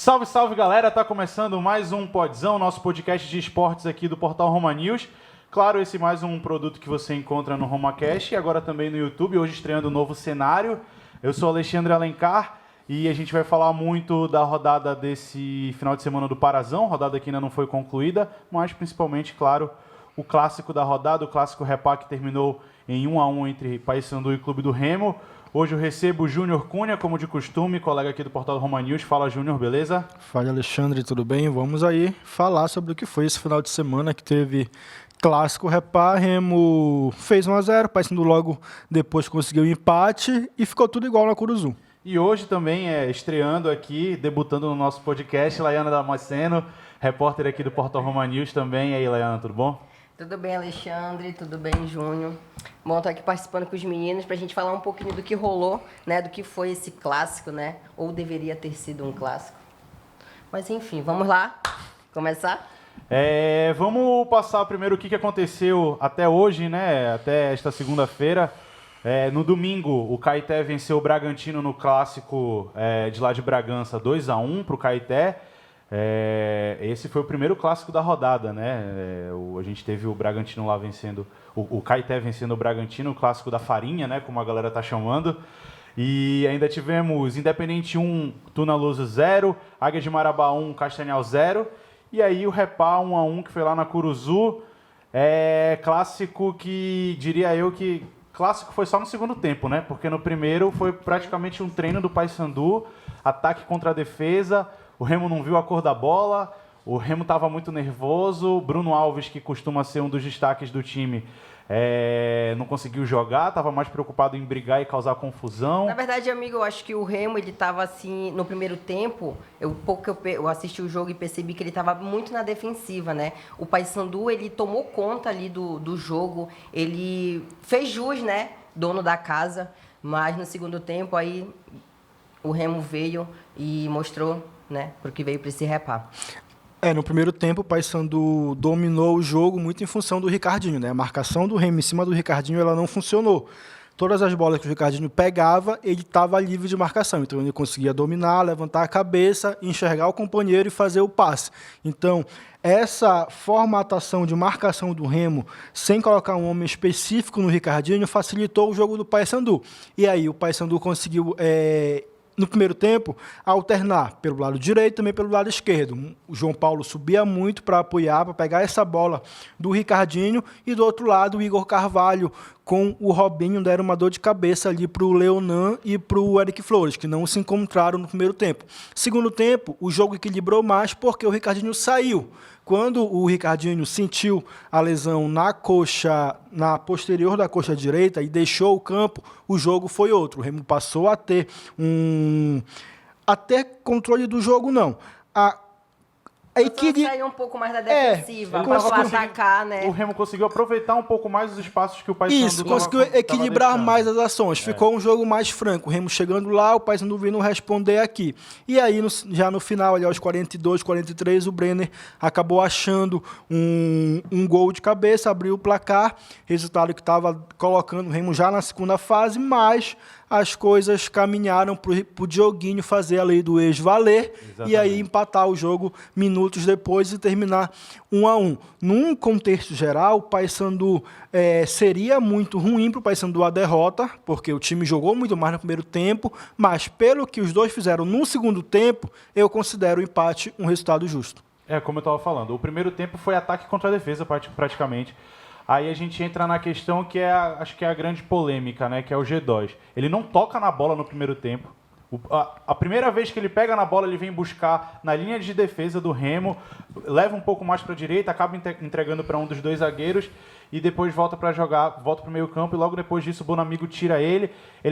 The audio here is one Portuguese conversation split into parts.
Salve, salve galera, tá começando mais um Podzão, nosso podcast de esportes aqui do portal Roma News. Claro, esse mais um produto que você encontra no RomaCast e agora também no YouTube, hoje estreando um novo cenário. Eu sou Alexandre Alencar e a gente vai falar muito da rodada desse final de semana do Parazão, rodada que ainda não foi concluída, mas principalmente, claro, o clássico da rodada, o clássico Repá que terminou em 1-1 entre Paysandu e Clube do Remo. Hoje eu recebo o Júnior Cunha, como de costume, colega aqui do portal Roma News. Fala, Júnior, beleza? Fala, Alexandre, tudo bem? Vamos aí falar sobre o que foi esse final de semana que teve clássico Repá. Remo fez 1-0, Paysandu logo depois conseguiu o empate e ficou tudo igual na Curuzu. E hoje também estreando aqui, debutando no nosso podcast, Laiana Damasceno, repórter aqui do portal Roma News também. E aí, Laiana, tudo bom? Tudo bem, Alexandre? Tudo bem, Júnior? Bom, estou aqui participando com os meninos para a gente falar um pouquinho do que rolou, né? Do que foi esse clássico, né? Ou deveria ter sido um clássico. Mas, enfim, vamos lá começar? Vamos passar primeiro o que aconteceu até hoje, né? Até esta segunda-feira. No domingo, o Caeté venceu o Bragantino no clássico de lá de Bragança, 2-1 para o Caeté. Esse foi o primeiro clássico da rodada, né? A gente teve o Bragantino lá vencendo, o Caeté vencendo o Bragantino, o clássico da farinha, né? Como a galera tá chamando. E ainda tivemos Independente 1, Tunaluso 0, Águia de Marabá 1, Castanhal 0. E aí o Repá 1-1, que foi lá na Curuzu. Clássico que, diria eu que... Clássico foi só no segundo tempo, né? Porque no primeiro foi praticamente um treino do Paysandu, ataque contra a defesa. O Remo não viu a cor da bola, o Remo estava muito nervoso, Bruno Alves, que costuma ser um dos destaques do time, não conseguiu jogar, estava mais preocupado em brigar e causar confusão. Na verdade, amigo, eu acho que o Remo, ele estava assim, no primeiro tempo, eu assisti o jogo e percebi que ele estava muito na defensiva, né? O Paysandu, ele tomou conta ali do jogo, ele fez jus, né? Dono da casa, mas no segundo tempo aí o Remo veio e mostrou, né, porque veio para esse Repá. No primeiro tempo, o Paysandu dominou o jogo muito em função do Ricardinho, né? A marcação do Remo em cima do Ricardinho ela não funcionou. Todas as bolas que o Ricardinho pegava, ele estava livre de marcação. Então, ele conseguia dominar, levantar a cabeça, enxergar o companheiro e fazer o passe. Então, essa formatação de marcação do Remo, sem colocar um homem específico no Ricardinho, facilitou o jogo do Paysandu. E aí, o Paysandu conseguiu... no primeiro tempo, alternar pelo lado direito e também pelo lado esquerdo. O João Paulo subia muito para apoiar, para pegar essa bola do Ricardinho, e do outro lado o Igor Carvalho com o Robinho deram uma dor de cabeça ali para o Leonan e para o Eric Flores, que não se encontraram no primeiro tempo. Segundo tempo, o jogo equilibrou mais porque o Ricardinho saiu. Quando o Ricardinho sentiu a lesão na coxa, na posterior da coxa direita e deixou o campo, o jogo foi outro. O Remo passou a ter até controle do jogo, não. Saiu um pouco mais da defensiva, para atacar, né? O Remo conseguiu aproveitar um pouco mais os espaços que o Paysandu Isso, conseguiu equilibrar mais as ações. Ficou um jogo mais franco. O Remo chegando lá, o Paysandu vindo responder aqui. E aí, já no final, ali aos 42, 43, o Brenner acabou achando um gol de cabeça, abriu o placar. Resultado que estava colocando o Remo já na segunda fase, mas as coisas caminharam para o Dioguinho fazer a lei do ex valer. Exatamente. E aí empatar o jogo minutos depois e terminar 1-1. Num contexto geral, o Paysandu seria muito ruim para o Paysandu a derrota, porque o time jogou muito mais no primeiro tempo, mas pelo que os dois fizeram no segundo tempo, eu considero o empate um resultado justo. Como eu estava falando, o primeiro tempo foi ataque contra a defesa praticamente. Aí a gente entra na questão que acho que é a grande polêmica, né? Que é o G2. Ele não toca na bola no primeiro tempo. A primeira vez que ele pega na bola, ele vem buscar na linha de defesa do Remo, leva um pouco mais para a direita, acaba entregando para um dos dois zagueiros e depois volta para jogar, volta para o meio campo e logo depois disso o Bonamigo tira ele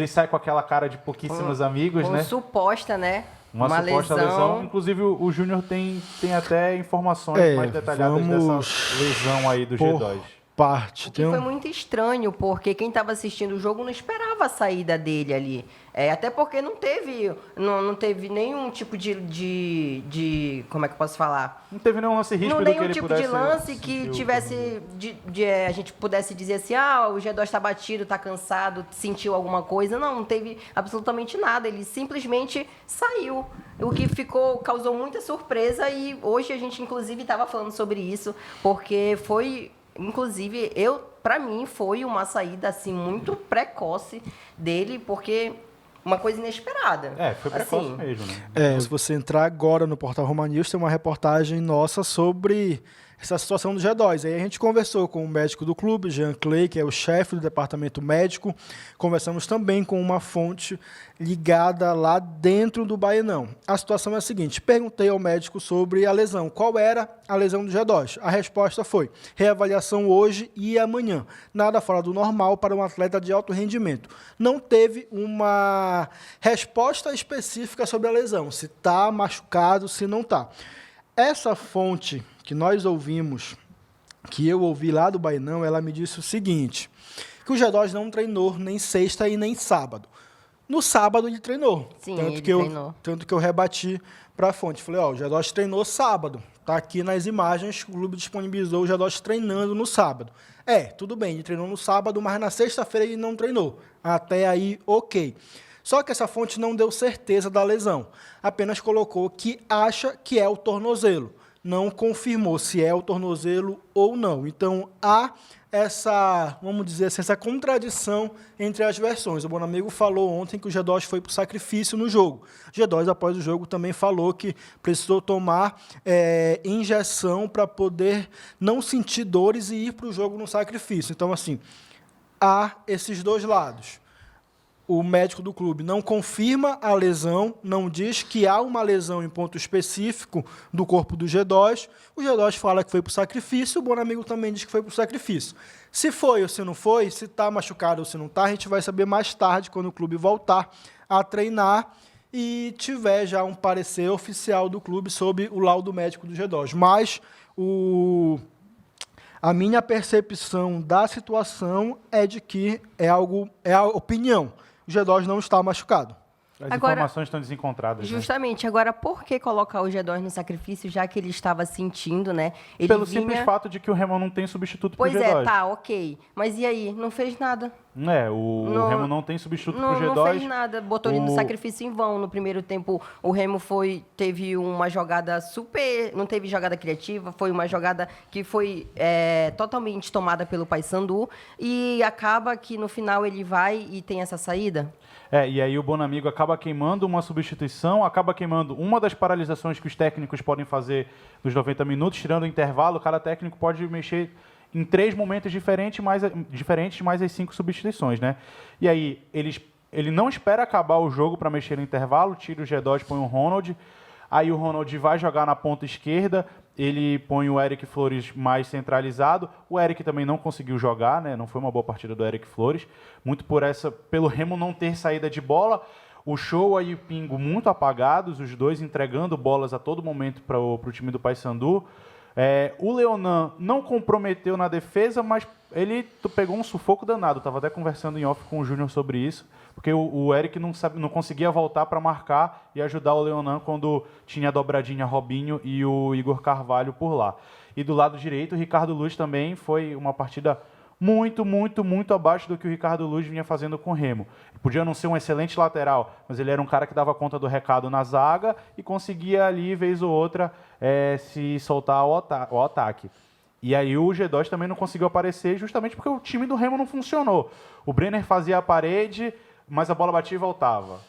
sai com aquela cara de pouquíssimos amigos, né? Suposta, né? Uma suposta lesão. Inclusive o Júnior tem até informações mais detalhadas dessa lesão aí do G2. parte. O que foi muito estranho, porque quem estava assistindo o jogo não esperava a saída dele ali. Até porque não teve nenhum tipo de. Como é que eu posso falar? Não teve nenhum lance ríspido que ele Nenhum tipo de pudesse lance que sentir tivesse. A gente pudesse dizer assim: o G2 está batido, está cansado, sentiu alguma coisa. Não teve absolutamente nada. Ele simplesmente saiu. O que causou muita surpresa e hoje a gente, inclusive, estava falando sobre isso, porque foi. Inclusive, para mim, foi uma saída assim muito precoce dele, porque uma coisa inesperada. Foi precoce mesmo, né? Se você entrar agora no Portal Roma News, tem uma reportagem nossa sobre essa situação do G2. Aí a gente conversou com o médico do clube, Jean Clay, que é o chefe do departamento médico. Conversamos também com uma fonte ligada lá dentro do Baenão. A situação é a seguinte: perguntei ao médico sobre a lesão. Qual era a lesão do G2? A resposta foi: reavaliação hoje e amanhã. Nada fora do normal para um atleta de alto rendimento. Não teve uma resposta específica sobre a lesão, se está machucado, se não está. Essa fonte que nós ouvimos, que eu ouvi lá do Baenão, ela me disse o seguinte, que o G2 não treinou nem sexta e nem sábado. No sábado ele treinou. Sim, treinou. Tanto que eu rebati para a fonte. Falei, o G2 treinou sábado. Está aqui nas imagens, o clube disponibilizou o G2 treinando no sábado. Tudo bem, ele treinou no sábado, mas na sexta-feira ele não treinou. Até aí, ok. Só que essa fonte não deu certeza da lesão. Apenas colocou que acha que é o tornozelo. Não confirmou se é o tornozelo ou não. Então, há essa, vamos dizer assim, essa contradição entre as versões. O Bonamigo falou ontem que o G2 foi para o sacrifício no jogo. O G2, após o jogo, também falou que precisou tomar injeção para poder não sentir dores e ir para o jogo no sacrifício. Então, assim, há esses dois lados. O médico do clube não confirma a lesão, não diz que há uma lesão em ponto específico do corpo do G2. O G2 fala que foi para o sacrifício, o Bonamigo também diz que foi para o sacrifício. Se foi ou se não foi, se está machucado ou se não está, a gente vai saber mais tarde, quando o clube voltar a treinar e tiver já um parecer oficial do clube sobre o laudo médico do G2. Mas a minha percepção da situação é de que é a opinião. O G2 não está machucado. As informações estão desencontradas. Justamente. Né? Agora, por que colocar o G2 no sacrifício, já que ele estava sentindo, né? Pelo simples fato de que o Remo não tem substituto pro G2. Pois tá, ok. Mas e aí? Não fez nada. O Remo não tem substituto pro G2. Não fez nada. Botou ele no sacrifício em vão. No primeiro tempo, o Remo teve uma jogada super... Não teve jogada criativa. Foi uma jogada que foi totalmente tomada pelo Paysandu. E acaba que, no final, ele vai e tem essa saída. E aí o Bonamigo acaba queimando uma substituição, acaba queimando uma das paralisações que os técnicos podem fazer nos 90 minutos, tirando o intervalo, cada técnico pode mexer em 3 momentos diferentes, mais as 5 substituições, né? E aí ele não espera acabar o jogo para mexer no intervalo, tira o G2, põe o Ronald, aí o Ronald vai jogar na ponta esquerda, ele põe o Eric Flores mais centralizado. O Eric também não conseguiu jogar, né? Não foi uma boa partida do Eric Flores. Muito pelo Remo não ter saída de bola. O Show e o Pingo muito apagados, os dois entregando bolas a todo momento para o time do Paysandu. O Leonan não comprometeu na defesa, mas ele pegou um sufoco danado. Estava até conversando em off com o Júnior sobre isso, porque o Eric não conseguia voltar para marcar e ajudar o Leonan quando tinha a dobradinha Robinho e o Igor Carvalho por lá. E do lado direito, o Ricardo Luz também foi uma partida muito, muito, muito abaixo do que o Ricardo Luz vinha fazendo com o Remo. Podia não ser um excelente lateral, mas ele era um cara que dava conta do recado na zaga e conseguia ali, vez ou outra, se soltar ao ataque. E aí o G2 também não conseguiu aparecer justamente porque o time do Remo não funcionou. O Brenner fazia a parede, mas a bola batia e voltava.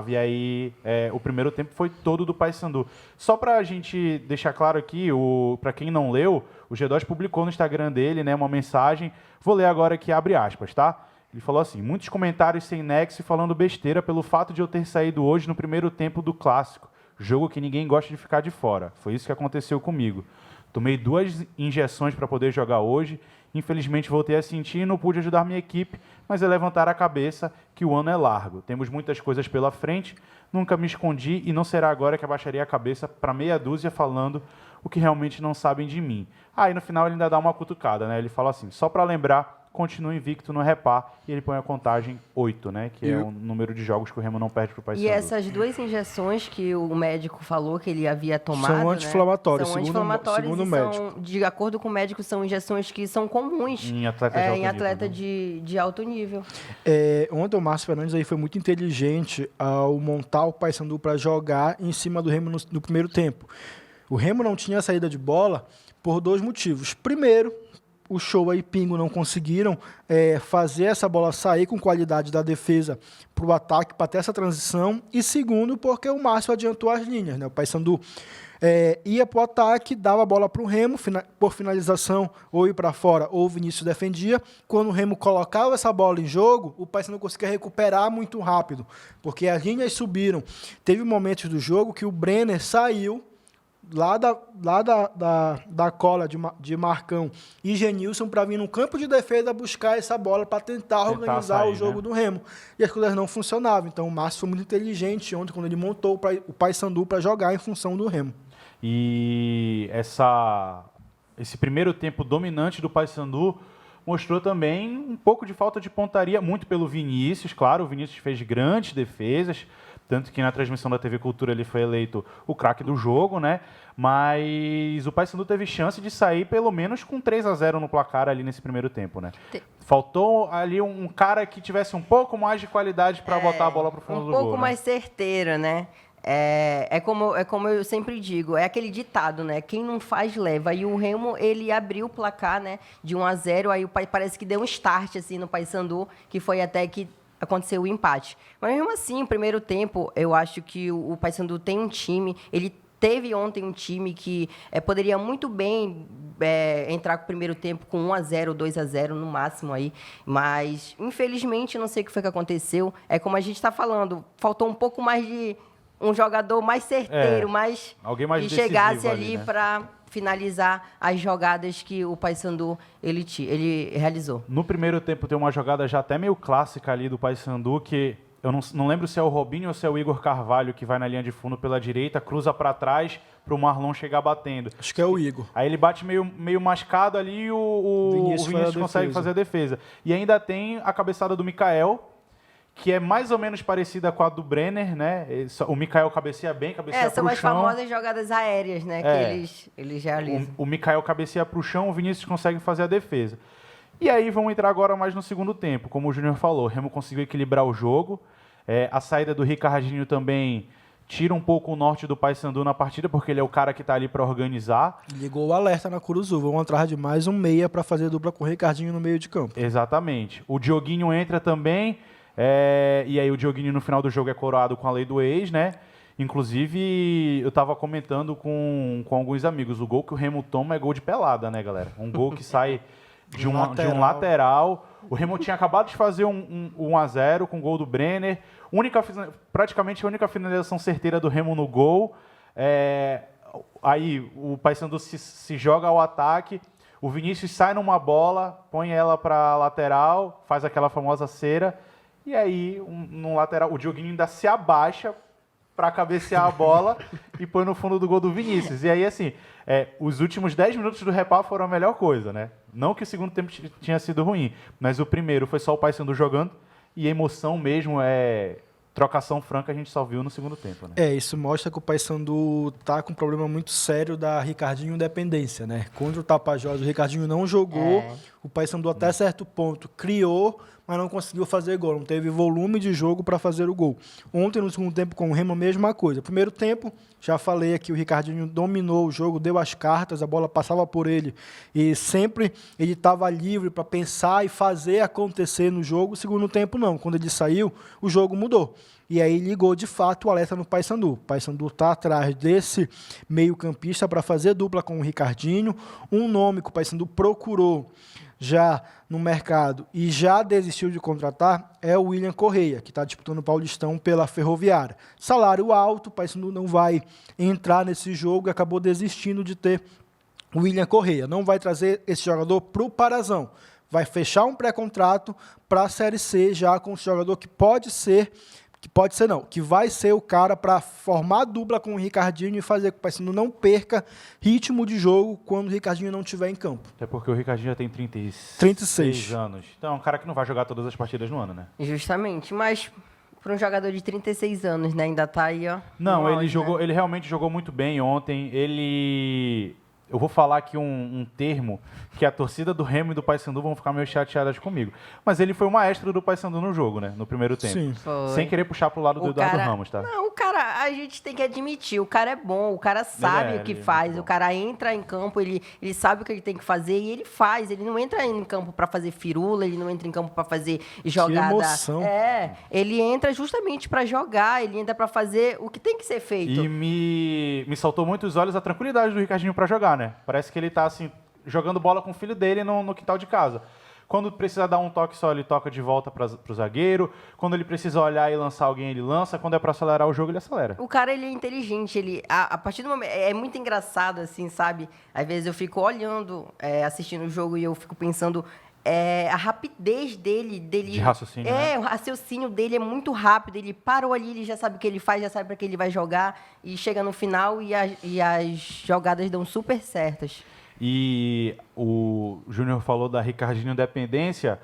E aí o primeiro tempo foi todo do Paysandu. Só para a gente deixar claro aqui, para quem não leu, o G2 publicou no Instagram dele, né, uma mensagem. Vou ler agora aqui, abre aspas, tá? Ele falou assim: muitos comentários sem nexo e falando besteira pelo fato de eu ter saído hoje no primeiro tempo do Clássico. Jogo que ninguém gosta de ficar de fora. Foi isso que aconteceu comigo. Tomei 2 injeções para poder jogar hoje. Infelizmente voltei a sentir e não pude ajudar minha equipe, mas é levantar a cabeça que o ano é largo. Temos muitas coisas pela frente, nunca me escondi e não será agora que abaixaria a cabeça para meia dúzia falando o que realmente não sabem de mim. Aí no final ele ainda dá uma cutucada, né? Ele fala assim, só para lembrar, continua invicto no Repar, e ele põe a contagem 8, né? Que é o número de jogos que o Remo não perde pro Paysandu. E essas 2 injeções que o médico falou que ele havia tomado, são anti-inflamatórias, né? São anti-inflamatórias segundo o médico. De acordo com o médico, são injeções que são comuns Em atleta de alto nível. Ontem o Márcio Fernandes aí foi muito inteligente ao montar o Paysandu para jogar em cima do Remo no primeiro tempo. O Remo não tinha saída de bola por 2 motivos. Primeiro, o Show e Pingo não conseguiram fazer essa bola sair com qualidade da defesa para o ataque, para ter essa transição. E segundo, porque o Márcio adiantou as linhas, né? O Paysandu ia para o ataque, dava a bola para o Remo, por finalização, ou ir para fora, ou o Vinícius defendia. Quando o Remo colocava essa bola em jogo, o Paysandu conseguia recuperar muito rápido, porque as linhas subiram. Teve momentos do jogo que o Brenner saiu lá da cola de Marcão e Genilson para vir no campo de defesa buscar essa bola para tentar organizar o jogo, né, do Remo. E as coisas não funcionavam. Então o Márcio foi muito inteligente ontem quando ele montou o Paysandu para jogar em função do Remo. E esse primeiro tempo dominante do Paysandu mostrou também um pouco de falta de pontaria, muito pelo Vinícius. Claro, o Vinícius fez grandes defesas, tanto que na transmissão da TV Cultura ele foi eleito o craque do jogo, né? Mas o Paysandu teve chance de sair pelo menos com 3-0 no placar ali nesse primeiro tempo, né? Faltou ali um cara que tivesse um pouco mais de qualidade para botar a bola pro fundo do gol. Um pouco mais certeiro, né? É como eu sempre digo, é aquele ditado, né? Quem não faz, leva. E o Remo, ele abriu o placar, né? De 1-0, aí parece que deu um start, assim, no Paysandu, que foi até que aconteceu o empate. Mas mesmo assim, no primeiro tempo, eu acho que o Paysandu tem um time, ele teve ontem um time que poderia muito bem entrar com o primeiro tempo com 1-0, 2-0 no máximo aí, mas infelizmente não sei o que foi que aconteceu. É como a gente está falando, faltou um pouco mais de um jogador mais certeiro, alguém mais que chegasse ali, né, para finalizar as jogadas que o Paysandu ele realizou. No primeiro tempo tem uma jogada já até meio clássica ali do Paysandu, que eu não lembro se é o Robinho ou se é o Igor Carvalho, que vai na linha de fundo pela direita, cruza para trás para o Marlon chegar batendo. Acho que é o Igor. Aí ele bate meio mascado ali e o Vinícius consegue fazer a defesa. E ainda tem a cabeçada do Mikael, que é mais ou menos parecida com a do Brenner, né? O Mikael cabeceia bem, cabeceia pro chão. São as famosas jogadas aéreas, né? Que eles realizam. O Mikael cabeceia pro chão, o Vinícius consegue fazer a defesa. E aí vamos entrar agora mais no segundo tempo. Como o Júnior falou, o Remo conseguiu equilibrar o jogo. A saída do Ricardinho também tira um pouco o norte do Paysandu na partida, porque ele é o cara que está ali para organizar. Ligou o alerta na Curuzu. Vamos atrás de mais um meia para fazer dupla com o Ricardinho no meio de campo. Exatamente. O Dioguinho entra também. E aí o Dioguinho no final do jogo é coroado com a lei do ex, né? Inclusive, eu estava comentando com alguns amigos, o gol que o Remo toma é gol de pelada, né, galera? Um gol que sai de um lateral. O Remo tinha acabado de fazer um 1-0 com o gol do Brenner. Praticamente a única finalização certeira do Remo no gol. Aí o Paysandu se joga ao ataque. O Vinícius sai numa bola, põe ela para a lateral, faz aquela famosa cera. E aí, no lateral, o Dioguinho ainda se abaixa para cabecear a bola e põe no fundo do gol do Vinícius. E aí, assim, os últimos 10 minutos do Repá foram a melhor coisa, né? Não que o segundo tempo tinha sido ruim, mas o primeiro foi só o Paysandu jogando e a emoção mesmo, trocação franca, a gente só viu no segundo tempo, né? Isso mostra que o Paysandu tá com um problema muito sério da Ricardinho dependência, né? Contra o Tapajós, o Ricardinho não jogou, o Paysandu até certo ponto criou, mas não conseguiu fazer gol, não teve volume de jogo para fazer o gol. Ontem, no segundo tempo, com o Remo, a mesma coisa. Primeiro tempo, já falei aqui, o Ricardinho dominou o jogo, deu as cartas, a bola passava por ele e sempre ele estava livre para pensar e fazer acontecer no jogo. Segundo tempo, não. Quando ele saiu, o jogo mudou. E aí ligou, de fato, o alerta no Paysandu. O Paysandu está atrás desse meio-campista para fazer dupla com o Ricardinho. Um nome que o Paysandu procurou já no mercado e já desistiu de contratar é o William Correia, que está disputando o Paulistão pela Ferroviária. Salário alto, o Paysandu não vai entrar nesse jogo e acabou desistindo de ter o William Correia. Não vai trazer esse jogador para o Parazão. Vai fechar um pré-contrato para a Série C já com esse jogador que pode ser que pode ser não, que vai ser o cara para formar dupla com o Ricardinho e fazer com que o Paysandu não perca ritmo de jogo quando o Ricardinho não estiver em campo. Até porque o Ricardinho já tem 36 anos. Então é um cara que não vai jogar todas as partidas no ano, né? Justamente, mas para um jogador de 36 anos, né, ainda tá aí, ó. Não, no ele auge, jogou, né? ele realmente jogou muito bem ontem. Eu vou falar aqui um termo que a torcida do Remo e do Paysandu vão ficar meio chateadas comigo. Mas ele foi o maestro do Paysandu no jogo, né? No primeiro tempo. Sim. Foi. Sem querer puxar pro lado do Eduardo cara, Ramos, tá? Não, o cara, a gente tem que admitir, o cara é bom, o cara sabe o que ele é faz, muito bom. o cara entra em campo, ele sabe o que ele tem que fazer e ele faz. Ele não entra em campo pra fazer firula, ele não entra em campo pra fazer jogada. emoção. Ele entra justamente pra jogar, ele entra pra fazer o que tem que ser feito. E me saltou muito os olhos a tranquilidade do Ricardinho pra jogar, né? Parece que ele tá assim, jogando bola com o filho dele no quintal de casa. Quando precisa dar um toque só, ele toca de volta pro zagueiro. Quando ele precisa olhar e lançar alguém, ele lança. Quando é pra acelerar o jogo, ele acelera. O cara, ele é inteligente, a partir do momento, é muito engraçado, assim, sabe? Às vezes eu fico olhando, assistindo o jogo e eu fico pensando, a rapidez dele... De raciocínio, né? O raciocínio dele é muito rápido, ele parou ali, ele já sabe o que ele faz, já sabe para que ele vai jogar, e chega no final e as jogadas dão super certas. E o Júnior falou da Ricardinho dependência,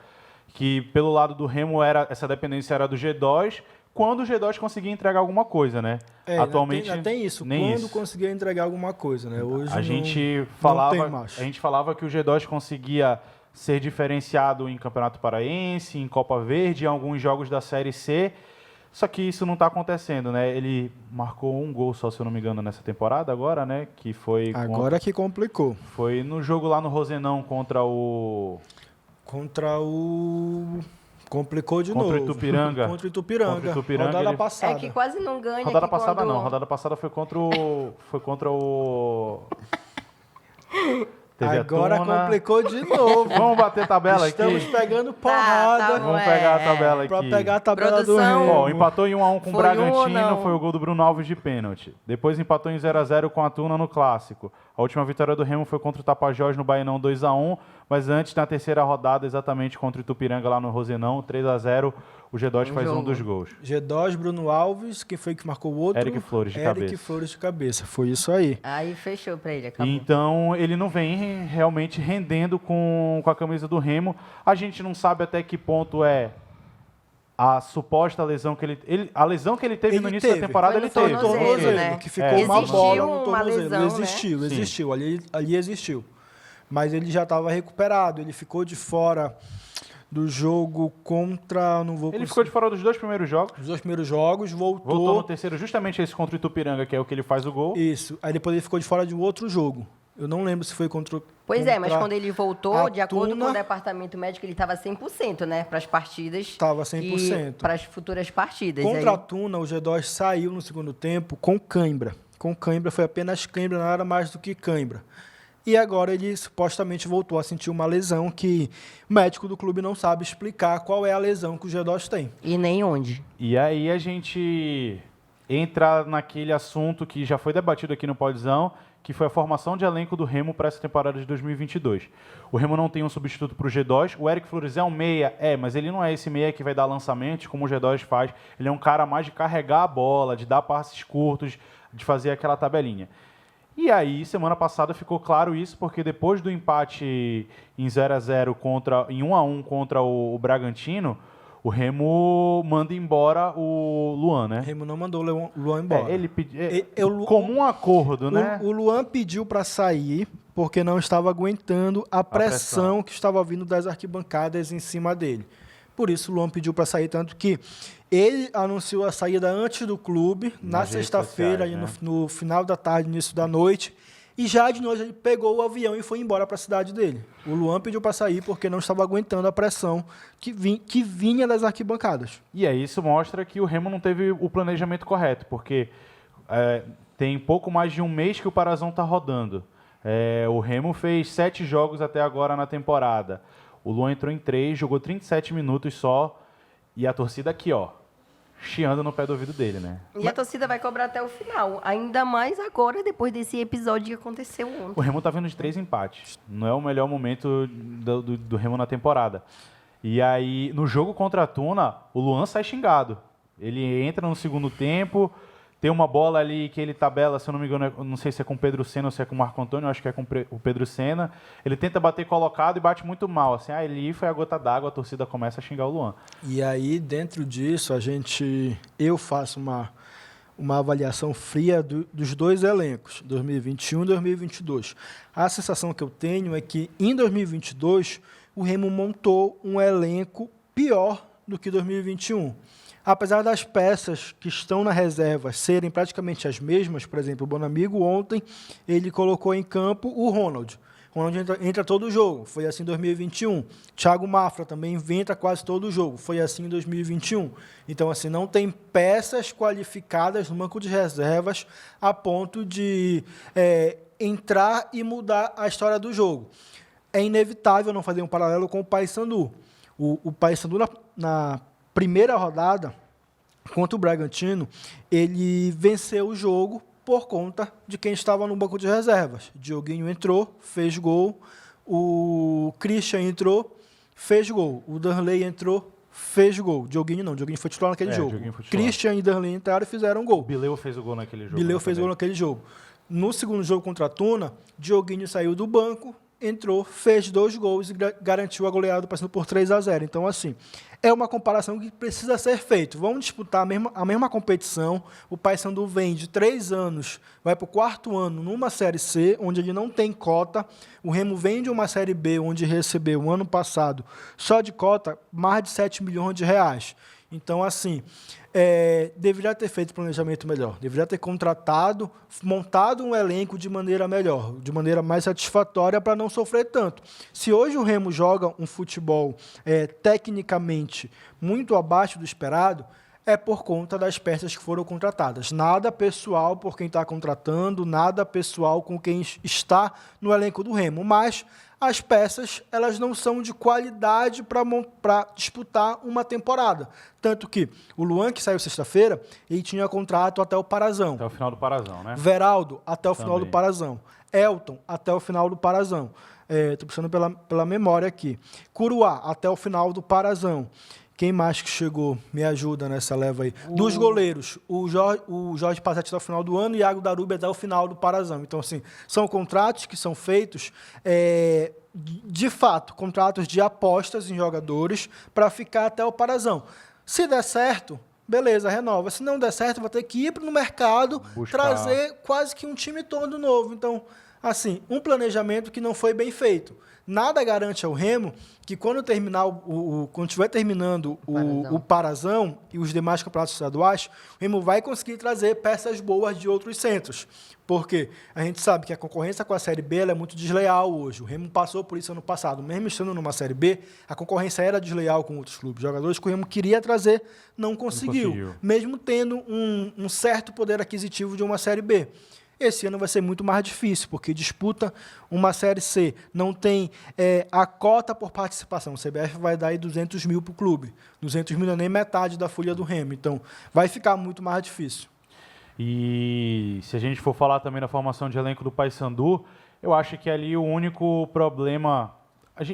que pelo lado do Remo essa dependência era do G2, quando o G2 conseguia entregar alguma coisa, né? Atualmente ainda tem isso, nem quando isso. conseguia entregar alguma coisa, né? Hoje A gente não tem mais. a gente falava que o G2 conseguia ser diferenciado em Campeonato Paraense, em Copa Verde, em alguns jogos da Série C. Só que isso não está acontecendo, né? Ele marcou um gol só, se eu não me engano, nessa temporada agora, né? Que foi Agora que complicou. foi no jogo lá no Rosenão contra o Complicou de Contra o novo. Ipiranga. Contra o Ipiranga. Contra o Ipiranga, Rodada ele- passada. É que quase não ganha. rodada que passada quando... não, rodada passada foi contra o TV Agora Atuna. complicou de novo. Vamos bater tabela Estamos aqui. pegando porrada tá bom. Vamos pegar a tabela aqui. pra pegar a tabela do Produção. Remo. Ó, empatou em 1-1 com o Foi Bragantino, um ou não? foi o gol do Bruno Alves de pênalti. Depois empatou em 0-0 com a Tuna no Clássico. A última vitória do Remo foi contra o Tapajós no Bainão 2-1, mas antes, na terceira rodada, exatamente contra o Itupiranga lá no Rosenão, 3-0, o G2 faz um jogo. dos gols. G2, Bruno Alves, quem foi que marcou o outro? Eric Flores de Eric cabeça. Flores de cabeça. Foi isso aí. Aí fechou pra ele, acabou. Então, ele não vem realmente rendendo com a camisa do Remo. A gente não sabe até que ponto é a suposta lesão que a lesão que ele teve no início da temporada, Foi no ele teve. tornozelo, né? Que ficou uma Existiu bola no uma tornozelo. lesão, né? Existiu, Sim. existiu. Ali existiu. Mas ele já estava recuperado. Ele ficou de fora do jogo contra... Não vou Ele ficou de fora dos dois primeiros jogos. Os dois primeiros jogos, Voltou no terceiro, justamente esse contra o Itupiranga, que é o que ele faz o gol. Isso. Aí depois ele ficou de fora de um outro jogo. Eu não lembro se foi contra... Pois é, mas quando ele voltou, a de acordo com Tuna- o departamento médico, ele estava 100%, né? Para as partidas. Tava 100%. Para as futuras partidas. Contra a Aí, Tuna, o G2 saiu no segundo tempo com cãibra. Com cãibra, foi apenas cãibra, nada mais do que cãibra. E agora ele supostamente voltou a sentir uma lesão que o médico do clube não sabe explicar qual é a lesão que o G2 tem. e nem onde. E aí a gente entra naquele assunto que já foi debatido aqui no Podzão, que foi a formação de elenco do Remo para essa temporada de 2022. O Remo não tem um substituto para o G2. O Eric Flores é um meia, mas ele não é esse meia que vai dar lançamentos, como o G2 faz. Ele é um cara mais de carregar a bola, de dar passes curtos, de fazer aquela tabelinha. E aí, semana passada ficou claro isso, porque depois do empate em 0-0 em 1-1 contra o Bragantino, o Remo manda embora o Luan, O né? Remo não mandou o Luan embora. Ele pediu. Eu- Comum acordo, né? O Luan pediu para sair porque não estava aguentando a pressão que estava vindo das arquibancadas em cima dele. Por isso o Luan pediu para sair, tanto que ele anunciou a saída antes do clube, na Nas redes sexta-feira, sociais, ali né? no final da tarde, início da noite. E já de noite ele pegou o avião e foi embora para a cidade dele. O Luan pediu para sair porque não estava aguentando a pressão que vinha das arquibancadas. E aí isso mostra que o Remo não teve o planejamento correto, porque tem pouco mais de um mês que o Parazão está rodando. O Remo fez 7 jogos até agora na temporada. O Luan entrou em 3, jogou 37 minutos só, e a torcida aqui, ó, chiando no pé do ouvido dele, né? E a torcida vai cobrar até o final. Ainda mais agora, depois desse episódio que aconteceu O ontem. Remo tá vindo de 3 empates. Não é o melhor momento do Remo na temporada. E aí, no jogo contra a Tuna, o Luan sai xingado. Ele entra no segundo tempo, tem uma bola ali que ele tabela, se eu não me engano, não sei se é com o Pedro Senna ou se é com o Marco Antônio, acho que é com o Pedro Senna. Ele tenta bater colocado e bate muito mal. Assim, ele foi a gota d'água, a torcida começa a xingar o Luan. E aí, dentro disso, eu faço uma avaliação fria dos dois elencos, 2021 e 2022. A sensação que eu tenho é que, em 2022, o Remo montou um elenco pior do que 2021. Apesar das peças que estão na reserva serem praticamente as mesmas, por exemplo, o Bonamigo ontem, ele colocou em campo o Ronald. O Ronald entra todo o jogo, foi assim em 2021. Thiago Mafra também entra quase todo o jogo, foi assim em 2021. Então, assim, não tem peças qualificadas no banco de reservas a ponto de entrar e mudar a história do jogo. É inevitável não fazer um paralelo com o Paysandu. O Paysandu, na primeira rodada, contra o Bragantino, ele venceu o jogo por conta de quem estava no banco de reservas. Dioguinho entrou, fez gol. O Christian entrou, fez gol. O Darley entrou, fez gol. Dioguinho não, Dioguinho foi titular naquele jogo. Christian e Darley entraram e fizeram gol. Bileu fez o gol naquele jogo. Bileu fez o gol naquele jogo. No segundo jogo contra a Tuna, Dioguinho saiu do banco, entrou, fez 2 gols e garantiu a goleada do Paysandu por 3-0. Então, assim, é uma comparação que precisa ser feita. Vamos disputar a mesma competição. O Paysandu vem de 3 anos, vai para o 4º ano numa Série C, onde ele não tem cota. O Remo vem de uma Série B, onde recebeu, ano passado, só de cota, mais de 7 milhões de reais. Então, assim, deveria ter feito planejamento melhor, deveria ter contratado, montado um elenco de maneira melhor, de maneira mais satisfatória para não sofrer tanto. Se hoje o Remo joga um futebol tecnicamente muito abaixo do esperado, é por conta das peças que foram contratadas. Nada pessoal por quem está contratando, nada pessoal com quem está no elenco do Remo, mas as peças elas não são de qualidade para disputar uma temporada. Tanto que o Luan, que saiu sexta-feira, ele tinha contrato até o Parazão. Até o final do Parazão, né? Veraldo, até o final do Parazão. Elton, até o final do Parazão. Estou puxando pela memória aqui. Curuá, até o final do Parazão. Quem mais que chegou? Me ajuda nessa leva aí. Dos goleiros, o Jorge Passetti até o final do ano e o Iago Darubi até o final do Parazão. Então, assim, são contratos que são feitos, de fato, contratos de apostas em jogadores para ficar até o Parazão. Se der certo, beleza, renova. Se não der certo, vai ter que ir no mercado, trazer quase que um time todo novo. Então, assim, um planejamento que não foi bem feito. Nada garante ao Remo que quando terminar quando estiver terminando o Parazão e os demais campeonatos estaduais, o Remo vai conseguir trazer peças boas de outros centros. Porque a gente sabe que a concorrência com a Série B ela é muito desleal hoje. O Remo passou por isso ano passado. Mesmo estando numa Série B, a concorrência era desleal com outros clubes. Jogadores que o Remo queria trazer, não conseguiu. Mesmo tendo um certo poder aquisitivo de uma Série B. Esse ano vai ser muito mais difícil, porque disputa uma Série C, não tem a cota por participação. O CBF vai dar aí 200 mil para o clube. 200 mil não é nem metade da folha do Remo. Então, vai ficar muito mais difícil. E se a gente for falar também da formação de elenco do Paysandu, eu acho que ali o único problema...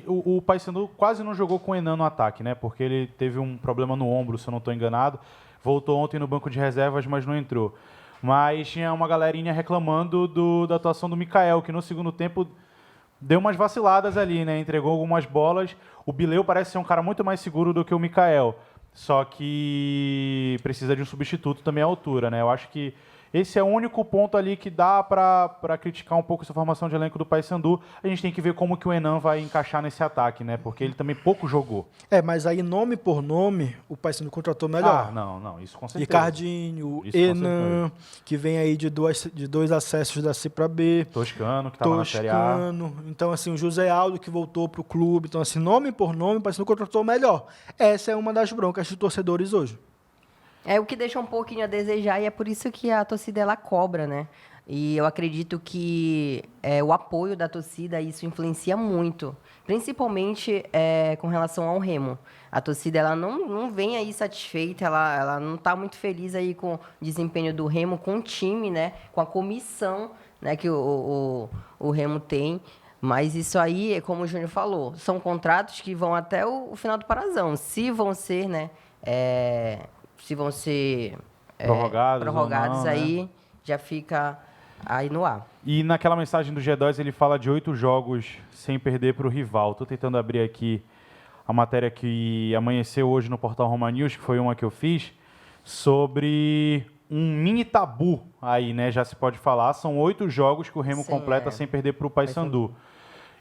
O Paysandu quase não jogou com o Henan no ataque, né? Porque ele teve um problema no ombro, se eu não estou enganado. Voltou ontem no banco de reservas, mas não entrou. Mas tinha uma galerinha reclamando da atuação do Mikael, que no segundo tempo deu umas vaciladas ali, né? Entregou algumas bolas. O Bileu parece ser um cara muito mais seguro do que o Mikael. Só que precisa de um substituto também à altura, né? Eu acho que esse é o único ponto ali que dá para criticar um pouco essa formação de elenco do Paysandu. A gente tem que ver como que o Henan vai encaixar nesse ataque, né? Porque ele também pouco jogou. Mas aí, nome por nome, o Paysandu contratou melhor. Não, isso com certeza. Ricardinho, Henan, que vem aí de dois acessos da C para B. Toscano, que estava na Série A. Então, assim, o José Aldo, que voltou para o clube. Então, assim, nome por nome, o Paysandu contratou melhor. Essa é uma das broncas dos torcedores hoje. É o que deixa um pouquinho a desejar e é por isso que a torcida ela cobra, né? E eu acredito que o apoio da torcida, isso influencia muito, principalmente com relação ao Remo. A torcida ela não vem aí satisfeita, ela não está muito feliz aí com o desempenho do Remo, com o time, né? Com a comissão, né, que o Remo tem. Mas isso aí, como o Júnior falou, são contratos que vão até o final do Parazão. Se vão ser, né, se vão ser prorrogados ou não, aí, né? já fica aí no ar. E naquela mensagem do G2 ele fala de 8 jogos sem perder para o rival. Estou tentando abrir aqui a matéria que amanheceu hoje no portal Roma News, que foi uma que eu fiz, sobre um mini tabu aí, né? Já se pode falar. São 8 jogos que o Remo completa sem perder para o Paysandu.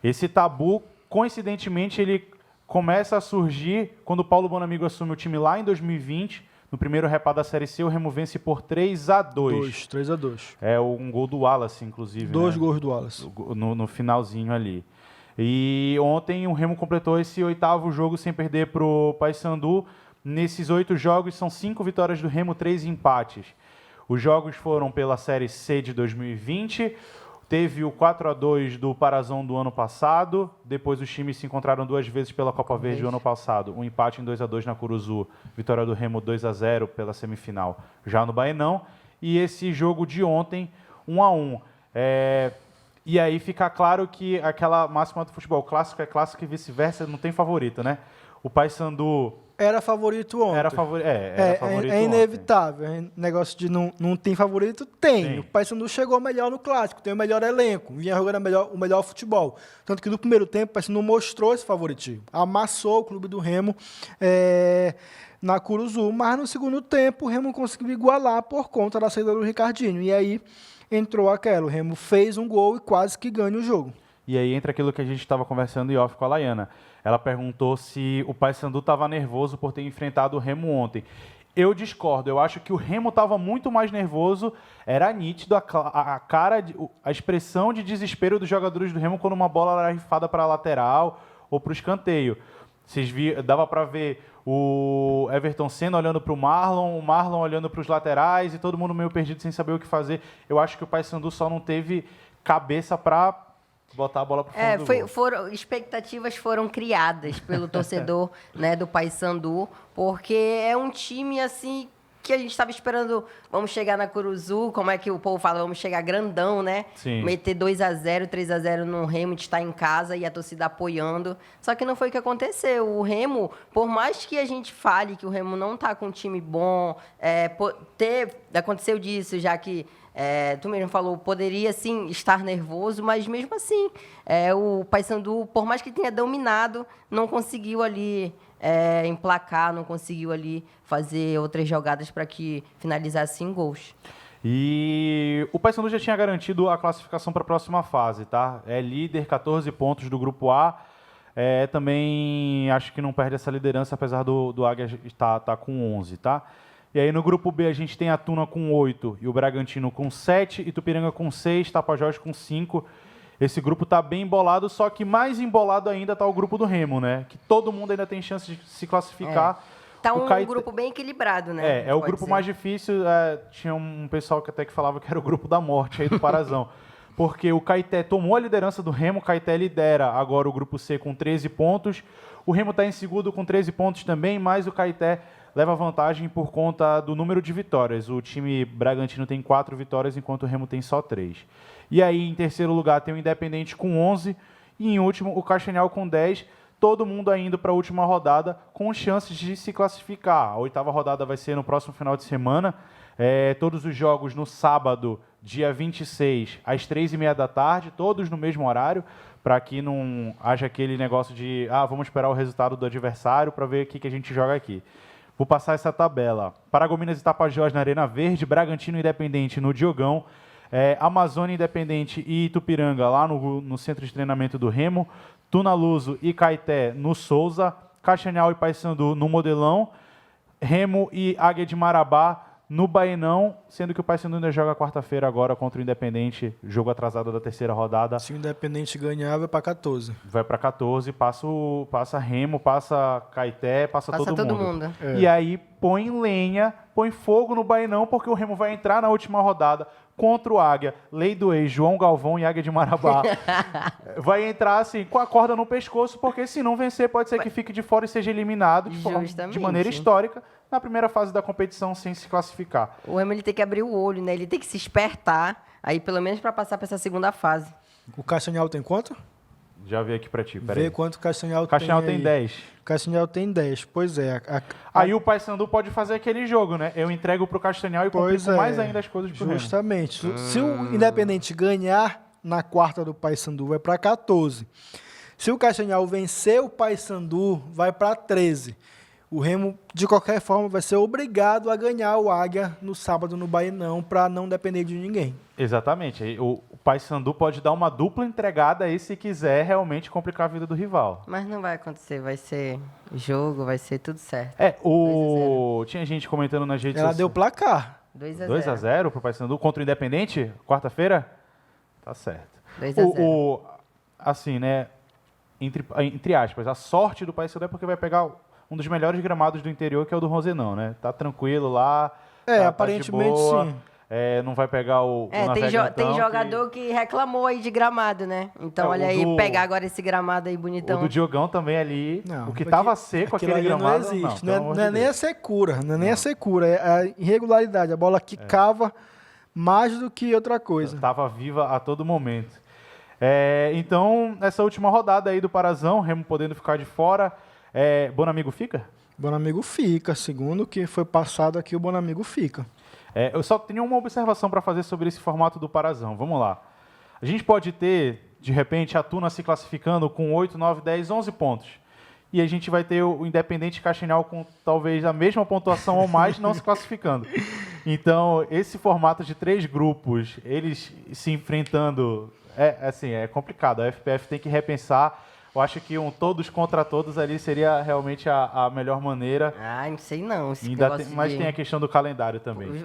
Esse tabu, coincidentemente, ele começa a surgir quando o Paulo Bonamigo assume o time lá em 2020. No primeiro repá da Série C, o Remo vence por 3-2. 3-2. É um gol do Wallace, inclusive. 2 né? gols do Wallace. No finalzinho ali. E ontem o Remo completou esse 8º jogo sem perder para o Paysandu. Nesses 8 jogos, são 5 vitórias do Remo, 3 empates. Os jogos foram pela Série C de 2020. Teve o 4-2 do Parazão do ano passado. Depois os times se encontraram 2 vezes pela Copa Verde do ano passado. Um empate em 2-2 na Curuzu. Vitória do Remo 2-0 pela semifinal, já no Baenão. E esse jogo de ontem, 1-1. E aí fica claro que aquela máxima do futebol clássico é clássico e vice-versa, não tem favorito, né? O Paysandu Era favorito ontem. era favorito É ontem. inevitável. Negócio de não tem favorito, tem. Tem. O Paysandu chegou melhor no clássico, tem o melhor elenco, vinha jogando o melhor futebol. Tanto que no primeiro tempo o Paysandu mostrou esse favoritismo. Amassou o clube do Remo na Curuzu, mas no segundo tempo o Remo conseguiu igualar por conta da saída do Ricardinho. E aí entrou aquela, o Remo fez um gol e quase que ganha o jogo. E aí entra aquilo que a gente estava conversando em off com a Laiana. Ela perguntou se o Paysandu estava nervoso por ter enfrentado o Remo ontem. Eu discordo. Eu acho que o Remo estava muito mais nervoso. Era nítido a cara, a expressão de desespero dos jogadores do Remo quando uma bola era rifada para a lateral ou para o escanteio. Dava para ver o Everton Senna olhando para o Marlon olhando para os laterais e todo mundo meio perdido sem saber o que fazer. Eu acho que o Paysandu só não teve cabeça para botar a bola para o fundo do gol. Expectativas foram criadas pelo torcedor né, do Paysandu, porque é um time assim que a gente estava esperando, vamos chegar na Curuzu, como é que o povo fala, vamos chegar grandão, né? Sim. Meter 2-0, 3-0 no Remo, de estar em casa e a torcida apoiando. Só que não foi o que aconteceu. O Remo, por mais que a gente fale que o Remo não está com um time bom, aconteceu disso, já que tu mesmo falou, poderia sim estar nervoso, mas mesmo assim, o Paysandu, por mais que tenha dominado, não conseguiu ali emplacar, não conseguiu ali fazer outras jogadas para que finalizasse em gols. E o Paysandu já tinha garantido a classificação para a próxima fase, tá? É líder, 14 pontos do Grupo A. Também acho que não perde essa liderança, apesar do Águia estar com 11, tá? E aí no Grupo B a gente tem a Tuna com 8 e o Bragantino com 7, Itupiranga com 6, Tapajós com 5. Esse grupo tá bem embolado, só que mais embolado ainda tá o grupo do Remo, né? Que todo mundo ainda tem chance de se classificar. Tá um grupo bem equilibrado, né? É o grupo mais difícil. Tinha um pessoal que até que falava que era o grupo da morte aí do Parazão. Porque o Caeté tomou a liderança do Remo, o Caeté lidera agora o grupo C com 13 pontos. O Remo está em segundo com 13 pontos também, mas o Caeté leva vantagem por conta do número de vitórias. O time bragantino tem 4 vitórias, enquanto o Remo tem só 3. E aí, em terceiro lugar, tem o Independente com 11. E em último, o Castanhal com 10. Todo mundo indo para a última rodada com chances de se classificar. A 8ª rodada vai ser no próximo final de semana. Todos os jogos no sábado, dia 26, às 3h30 da tarde, todos no mesmo horário, para que não haja aquele negócio de vamos esperar o resultado do adversário para ver o que a gente joga aqui. Vou passar essa tabela. Paragominas e Tapajós na Arena Verde, Bragantino e Independente no Diogão, Amazônia Independente e Itupiranga lá no centro de treinamento do Remo, Tuna Luso e Caeté no Souza, Castanhal e Paysandu no Modelão, Remo e Águia de Marabá no Baenão, sendo que o Paysandu ainda joga quarta-feira agora contra o Independente, jogo atrasado da terceira rodada. Se o Independente ganhar, vai para 14. Vai para 14, passa Remo, passa Caeté, passa todo mundo. E aí põe lenha, põe fogo no Baenão, porque o Remo vai entrar na última rodada contra o Águia, Lei do Ex, João Galvão e Águia de Marabá. Vai entrar assim, com a corda no pescoço, porque se não vencer, pode ser que fique de fora e seja eliminado de maneira histórica na primeira fase da competição sem se classificar. O Remo ele tem que abrir o olho, né? Ele tem que se espertar, aí pelo menos para passar para essa segunda fase. O Castanhal tem quanto? Já vi aqui pra ti, peraí. Vê quanto o Castanhal O Castanhal tem aí. 10. O Castanhal tem 10, pois é. Aí o Paysandu pode fazer aquele jogo, né? Eu entrego pro Castanhal e Pois complico mais ainda as coisas pro Remo. Justamente. Se o Independente ganhar na quarta do Paysandu, vai para 14. Se o Castanhal vencer o Paysandu, vai para 13. O Remo, de qualquer forma, vai ser obrigado a ganhar o Águia no sábado no Bainão para não depender de ninguém. Exatamente. Aí o Paysandu pode dar uma dupla entregada aí se quiser realmente complicar a vida do rival. Mas não vai acontecer, vai ser jogo, vai ser tudo certo. Tinha gente comentando nas redes Ela sociais. deu placar. 2-0. 2-0 pro Paysandu contra o Independente, quarta-feira? Tá certo. 2-0. Assim, né? Entre aspas, a sorte do Paysandu é porque vai pegar um dos melhores gramados do interior, que é o do Rosenão, né? Tá tranquilo lá. Tá Aparentemente de boa, sim. não vai pegar o Navegantão, tem jogador que reclamou aí de gramado, né? Então, olha aí, pegar agora esse gramado aí bonitão. O do Diogão também ali, Não, o que porque tava seco, aquilo aquele ali gramado, não existe. pelo amor Não é de nem Deus. a secura, não é nem a secura, é a irregularidade. A bola que cava mais do que outra coisa. Tava viva a todo momento. Então, essa última rodada aí do Parazão, Remo podendo ficar de fora, Bonamigo fica? Bonamigo fica. Segundo o que foi passado aqui, o Bonamigo fica. Eu só tenho uma observação para fazer sobre esse formato do Parazão. Vamos lá. A gente pode ter, de repente, a Tuna se classificando com 8, 9, 10, 11 pontos. E a gente vai ter o Independente Castanhal com talvez a mesma pontuação ou mais não se classificando. Então, esse formato de 3 grupos, eles se enfrentando, é complicado. A FPF tem que repensar. Eu acho que todos contra todos ali seria realmente a melhor maneira. Ah, não sei não. Mas tem a questão do calendário também.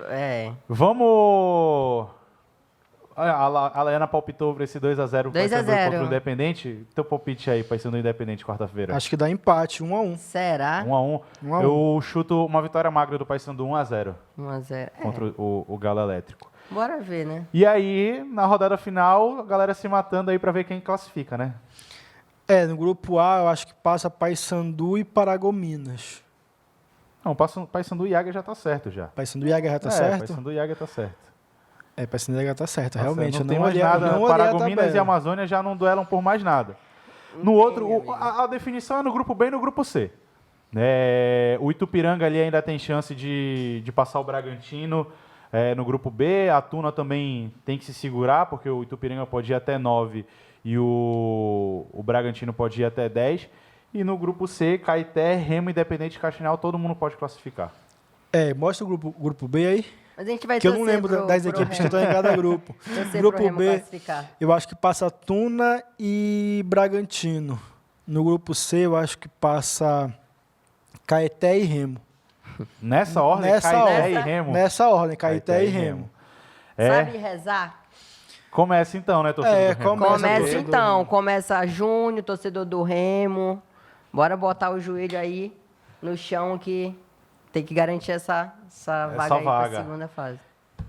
Vamos... A Laiana palpitou para esse 2-0 contra o 2-0. Independente. Teu palpite aí, Paysandu Independente, quarta-feira. Acho que dá empate, 1-1. Será? 1-1. 1-1. Eu chuto uma vitória magra do Paysandu 1-0 1-0. contra o Galo Elétrico. Bora ver, né? E aí, na rodada final, a galera se matando aí para ver quem classifica, né? No grupo A, eu acho que passa Paysandu e Paragominas. Não, Paysandu e Águia já tá certo já. Paysandu e Águia já tá certo? Paysandu e Águia tá certo. Paysandu e Águia tá certo, Tá realmente. certo. Eu Não tem mais olhei, nada. não olhei a Paragominas tabela. e Amazônia já não duelam por mais nada. No outro, a definição é no grupo B e no grupo C. O Itupiranga ali ainda tem chance de passar o Bragantino no grupo B. A Tuna também tem que se segurar, porque o Itupiranga pode ir até 9 e o Bragantino pode ir até 10. E no grupo C, Caeté, Remo, Independente e Castanhal, todo mundo pode classificar. Mostra o grupo B aí. Mas a gente vai Que eu não lembro das equipes que estão em cada grupo. Grupo B, eu acho que passa Tuna e Bragantino. No grupo C, eu acho que passa Caeté e Remo. Nessa ordem, Caeté e Remo? Nessa ordem, Caeté e Remo. Sabe rezar? Começa então, né, torcedor do Remo? Começa então. Começa Júnior, torcedor do Remo. Bora botar o joelho aí no chão que tem que garantir essa vaga aí pra segunda fase.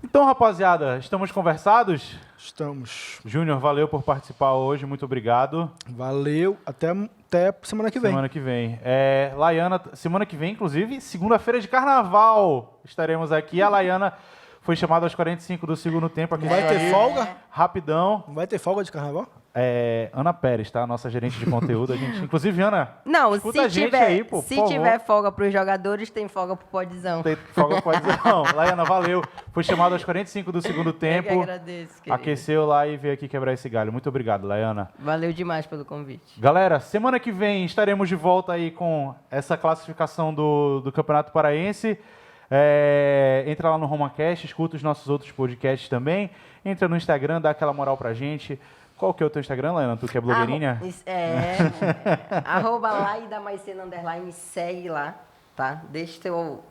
Então, rapaziada, estamos conversados? Estamos. Júnior, valeu por participar hoje, muito obrigado. Valeu, até semana que vem. Semana que vem. Laiana, semana que vem, inclusive, segunda-feira de carnaval, estaremos aqui. A Laiana foi chamada aos 45 do segundo tempo. Aqui Vai ter folga? Rapidão. Não vai ter folga de carnaval? Ana Pérez, tá? Nossa gerente de conteúdo. Inclusive, Ana, não, escuta a gente aí, pô, se tiver folga para os jogadores, tem folga pro Podzão. Tem folga pro Podzão. Laiana, valeu. Foi chamado aos 45 do segundo tempo. Eu que agradeço, querido. Aqueceu lá e veio aqui quebrar esse galho. Muito obrigado, Laiana. Valeu demais pelo convite. Galera, semana que vem estaremos de volta aí com essa classificação do Campeonato Paraense. Entra lá no RomaCast, escuta os nossos outros podcasts também. Entra no Instagram, dá aquela moral pra gente. Qual que é o teu Instagram, Laiana? Tu que é blogueirinha? @laidamaicena_, segue lá, tá? Deixa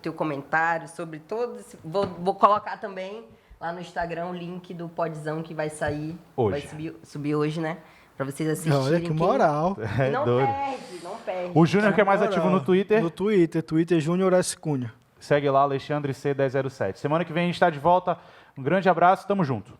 teu comentário sobre todos. Vou colocar também lá no Instagram o link do Podzão que vai sair. Hoje. Vai subir hoje, né? Pra vocês assistirem. Olha que moral. Não perde. O Júnior que é mais ativo no Twitter. No Twitter Júnior S. Cunha. Segue lá, Alexandre C1007. Semana que vem a gente está de volta. Um grande abraço, tamo junto.